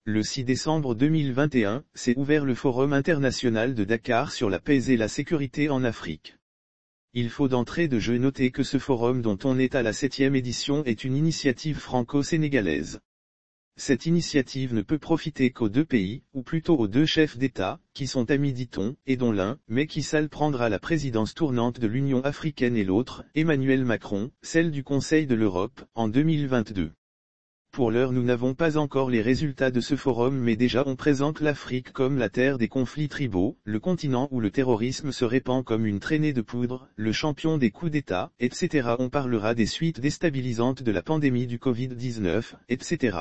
Le 6 décembre 2021, s'est ouvert le Forum international de Dakar sur la paix et la sécurité en Afrique. Il faut d'entrée de jeu noter que ce forum dont on est à la 7e édition est une initiative franco-sénégalaise. Cette initiative ne peut profiter qu'aux deux pays, ou plutôt aux deux chefs d'État, qui sont amis dit-on, et dont l'un, Macky Sall prendra la présidence tournante de l'Union africaine et l'autre, Emmanuel Macron, celle du Conseil de l'Europe, en 2022. Pour l'heure nous n'avons pas encore les résultats de ce forum mais déjà on présente l'Afrique comme la terre des conflits tribaux, le continent où le terrorisme se répand comme une traînée de poudre, le champion des coups d'État, etc. On parlera des suites déstabilisantes de la pandémie du Covid-19, etc.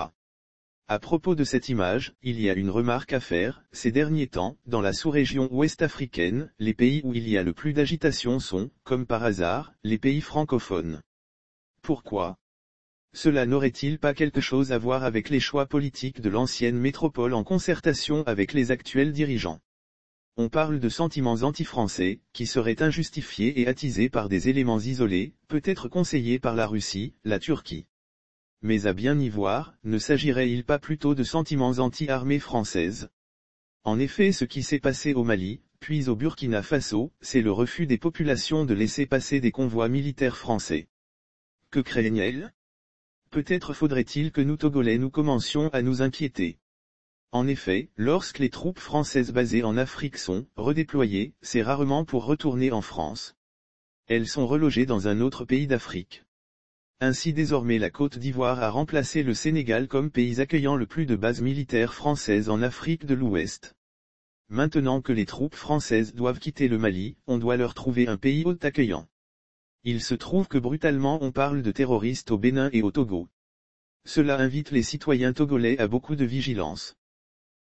À propos de cette image, il y a une remarque à faire, ces derniers temps, dans la sous-région ouest-africaine, les pays où il y a le plus d'agitation sont, comme par hasard, les pays francophones. Pourquoi ? Cela n'aurait-il pas quelque chose à voir avec les choix politiques de l'ancienne métropole en concertation avec les actuels dirigeants? On parle de sentiments anti-français, qui seraient injustifiés et attisés par des éléments isolés, peut-être conseillés par la Russie, la Turquie. Mais à bien y voir, ne s'agirait-il pas plutôt de sentiments anti-armée française? En effet, ce qui s'est passé au Mali, puis au Burkina Faso, c'est le refus des populations de laisser passer des convois militaires français. Que craignent-elles? Peut-être faudrait-il que nous Togolais nous commencions à nous inquiéter. En effet, lorsque les troupes françaises basées en Afrique sont redéployées, c'est rarement pour retourner en France. Elles sont relogées dans un autre pays d'Afrique. Ainsi désormais la Côte d'Ivoire a remplacé le Sénégal comme pays accueillant le plus de bases militaires françaises en Afrique de l'Ouest. Maintenant que les troupes françaises doivent quitter le Mali, on doit leur trouver un pays haut accueillant. Il se trouve que brutalement on parle de terroristes au Bénin et au Togo. Cela invite les citoyens togolais à beaucoup de vigilance.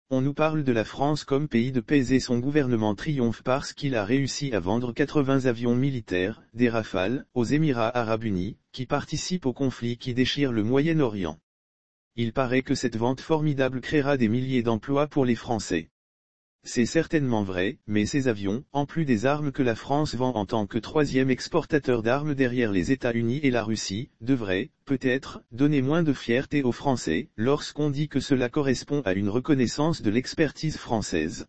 On nous parle de la France comme pays de paix et son gouvernement triomphe parce qu'il a réussi à vendre 80 avions militaires, des Rafales, aux Émirats arabes unis, qui participent au conflit qui déchire le Moyen-Orient. Il paraît que cette vente formidable créera des milliers d'emplois pour les Français. C'est certainement vrai, mais ces avions, en plus des armes que la France vend en tant que troisième exportateur d'armes derrière les États-Unis et la Russie, devraient, peut-être, donner moins de fierté aux Français, lorsqu'on dit que cela correspond à une reconnaissance de l'expertise française.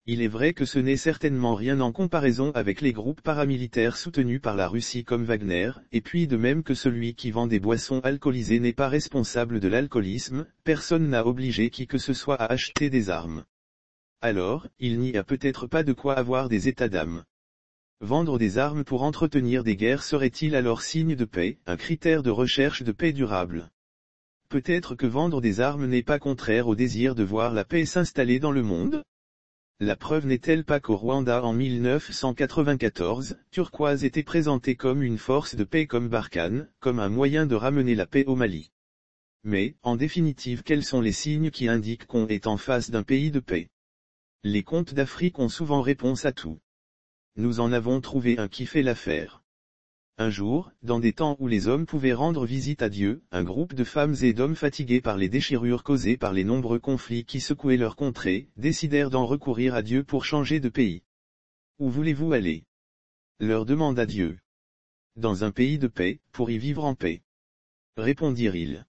Il est vrai que ce n'est certainement rien en comparaison avec les groupes paramilitaires soutenus par la Russie comme Wagner, et puis de même que celui qui vend des boissons alcoolisées n'est pas responsable de l'alcoolisme, personne n'a obligé qui que ce soit à acheter des armes. Alors, il n'y a peut-être pas de quoi avoir des états d'âme. Vendre des armes pour entretenir des guerres serait-il alors signe de paix, un critère de recherche de paix durable? Peut-être que vendre des armes n'est pas contraire au désir de voir la paix s'installer dans le monde? La preuve n'est-elle pas qu'au Rwanda en 1994, Turquoise était présentée comme une force de paix comme Barkhane, comme un moyen de ramener la paix au Mali? Mais, en définitive, quels sont les signes qui indiquent qu'on est en face d'un pays de paix? Les contes d'Afrique ont souvent réponse à tout. Nous en avons trouvé un qui fait l'affaire. Un jour, dans des temps où les hommes pouvaient rendre visite à Dieu, un groupe de femmes et d'hommes fatigués par les déchirures causées par les nombreux conflits qui secouaient leur contrée, décidèrent d'en recourir à Dieu pour changer de pays. Où voulez-vous aller? Leur demanda Dieu. Dans un pays de paix, pour y vivre en paix. Répondirent-ils.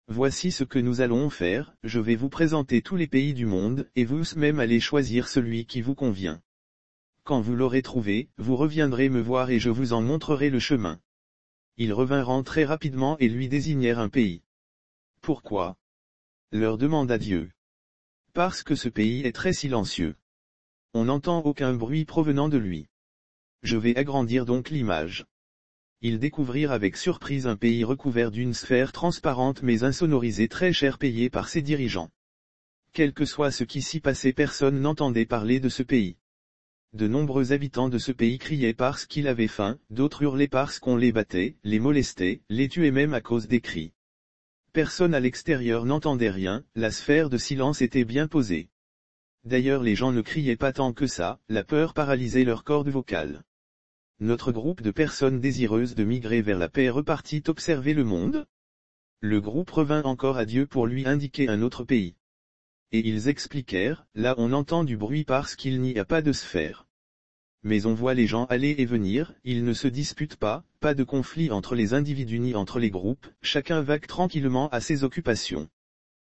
Voici ce que nous allons faire, je vais vous présenter tous les pays du monde, et vous-même allez choisir celui qui vous convient. Quand vous l'aurez trouvé, vous reviendrez me voir et je vous en montrerai le chemin. Ils revinrent très rapidement et lui désignèrent un pays. Pourquoi? Leur demanda Dieu. Parce que ce pays est très silencieux. On n'entend aucun bruit provenant de lui. Je vais agrandir donc l'image. Ils découvrirent avec surprise un pays recouvert d'une sphère transparente mais insonorisée très cher payée par ses dirigeants. Quel que soit ce qui s'y passait, personne n'entendait parler de ce pays. De nombreux habitants de ce pays criaient parce qu'il avait faim, d'autres hurlaient parce qu'on les battait, les molestait, les tuait même à cause des cris. Personne à l'extérieur n'entendait rien, la sphère de silence était bien posée. D'ailleurs les gens ne criaient pas tant que ça, la peur paralysait leurs cordes vocales. Notre groupe de personnes désireuses de migrer vers la paix repartit observer le monde. Le groupe revint encore à Dieu pour lui indiquer un autre pays. Et ils expliquèrent, là on entend du bruit parce qu'il n'y a pas de sphère. Mais on voit les gens aller et venir, ils ne se disputent pas de conflit entre les individus ni entre les groupes, chacun vague tranquillement à ses occupations.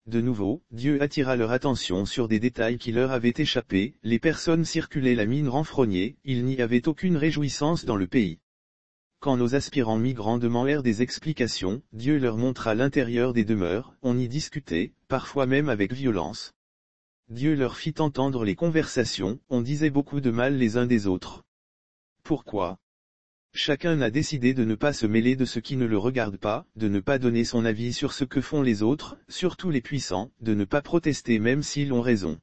De nouveau, Dieu attira leur attention sur des détails qui leur avaient échappé, les personnes circulaient la mine renfrognée, il n'y avait aucune réjouissance dans le pays. Quand nos aspirants migrants demandèrent des explications, Dieu leur montra l'intérieur des demeures, on y discutait, parfois même avec violence. Dieu leur fit entendre les conversations, on disait beaucoup de mal les uns des autres. Pourquoi ? Chacun a décidé de ne pas se mêler de ce qui ne le regarde pas, de ne pas donner son avis sur ce que font les autres, surtout les puissants, de ne pas protester même s'ils ont raison.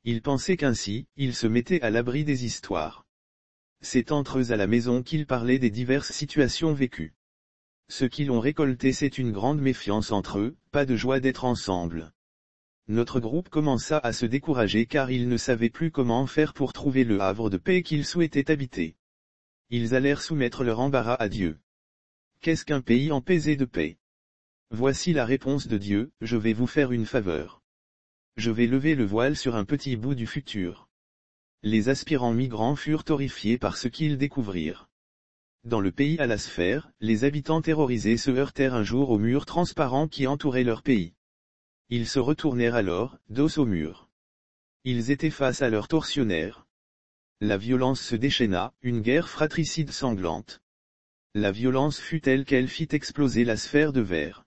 Ils pensaient qu'ainsi, ils se mettaient à l'abri des histoires. C'est entre eux à la maison qu'ils parlaient des diverses situations vécues. Ce qu'ils ont récolté, c'est une grande méfiance entre eux, pas de joie d'être ensemble. Notre groupe commença à se décourager car ils ne savaient plus comment faire pour trouver le havre de paix qu'ils souhaitaient habiter. Ils allèrent soumettre leur embarras à Dieu. Qu'est-ce qu'un pays empesé de paix ? Voici la réponse de Dieu, je vais vous faire une faveur. Je vais lever le voile sur un petit bout du futur. Les aspirants migrants furent horrifiés par ce qu'ils découvrirent. Dans le pays à la sphère, les habitants terrorisés se heurtèrent un jour au mur transparent qui entourait leur pays. Ils se retournèrent alors, dos au mur. Ils étaient face à leurs tortionnaires. La violence se déchaîna, une guerre fratricide sanglante. La violence fut telle qu'elle fit exploser la sphère de verre.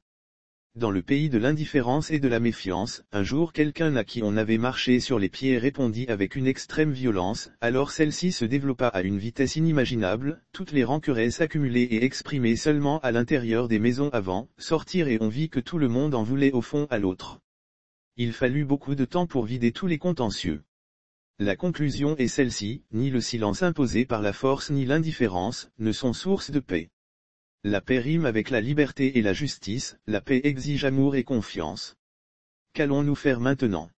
Dans le pays de l'indifférence et de la méfiance, un jour quelqu'un à qui on avait marché sur les pieds répondit avec une extrême violence, alors celle-ci se développa à une vitesse inimaginable, toutes les rancœurs s'accumulaient et exprimées seulement à l'intérieur des maisons avant, sortir et on vit que tout le monde en voulait au fond à l'autre. Il fallut beaucoup de temps pour vider tous les contentieux. La conclusion est celle-ci, ni le silence imposé par la force ni l'indifférence, ne sont source de paix. La paix rime avec la liberté et la justice, la paix exige amour et confiance. Qu'allons-nous faire maintenant ?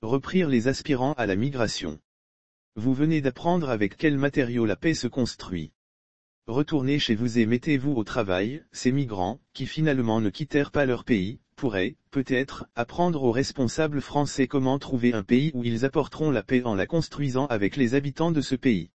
Reprirent les aspirants à la migration. Vous venez d'apprendre avec quels matériaux la paix se construit. Retournez chez vous et mettez-vous au travail, ces migrants, qui finalement ne quittèrent pas leur pays, pourraient, peut-être, apprendre aux responsables français comment trouver un pays où ils apporteront la paix en la construisant avec les habitants de ce pays.